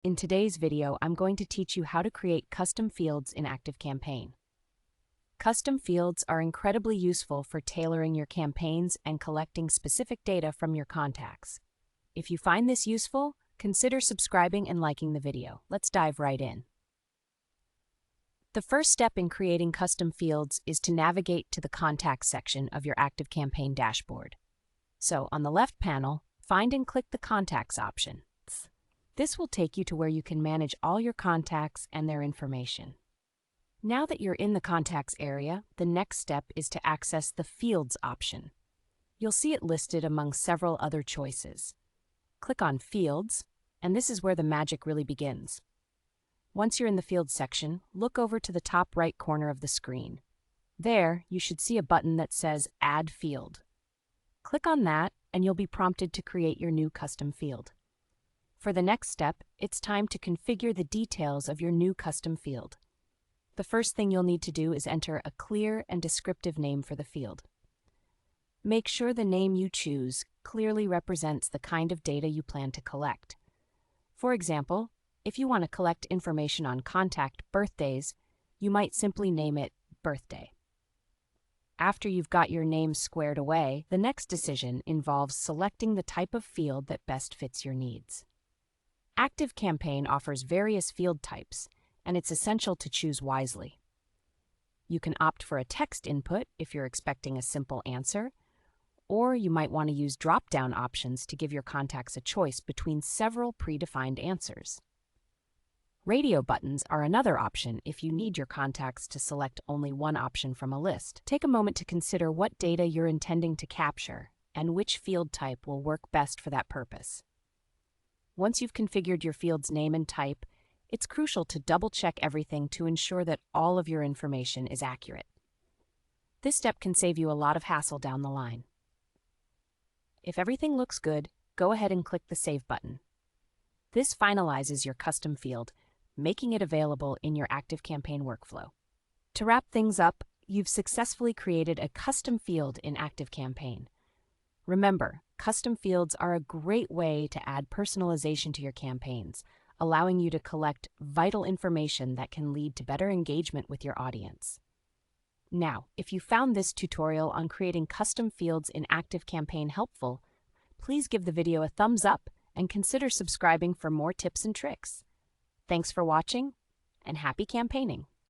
In today's video, I'm going to teach you how to create custom fields in ActiveCampaign. Custom fields are incredibly useful for tailoring your campaigns and collecting specific data from your contacts. If you find this useful, consider subscribing and liking the video. Let's dive right in. The first step in creating custom fields is to navigate to the Contacts section of your ActiveCampaign dashboard. So, on the left panel, find and click the Contacts option. This will take you to where you can manage all your contacts and their information. Now that you're in the Contacts area, the next step is to access the Fields option. You'll see it listed among several other choices. Click on Fields, and this is where the magic really begins. Once you're in the Fields section, look over to the top right corner of the screen. There, you should see a button that says Add Field. Click on that, and you'll be prompted to create your new custom field. For the next step, it's time to configure the details of your new custom field. The first thing you'll need to do is enter a clear and descriptive name for the field. Make sure the name you choose clearly represents the kind of data you plan to collect. For example, if you want to collect information on contact birthdays, you might simply name it Birthday. After you've got your name squared away, the next decision involves selecting the type of field that best fits your needs. ActiveCampaign offers various field types, and it's essential to choose wisely. You can opt for a text input if you're expecting a simple answer, or you might want to use drop-down options to give your contacts a choice between several predefined answers. Radio buttons are another option if you need your contacts to select only one option from a list. Take a moment to consider what data you're intending to capture and which field type will work best for that purpose. Once you've configured your field's name and type, it's crucial to double-check everything to ensure that all of your information is accurate. This step can save you a lot of hassle down the line. If everything looks good, go ahead and click the Save button. This finalizes your custom field, making it available in your ActiveCampaign workflow. To wrap things up, you've successfully created a custom field in ActiveCampaign. Remember, custom fields are a great way to add personalization to your campaigns, allowing you to collect vital information that can lead to better engagement with your audience. Now, if you found this tutorial on creating custom fields in ActiveCampaign helpful, please give the video a thumbs up and consider subscribing for more tips and tricks. Thanks for watching, and happy campaigning!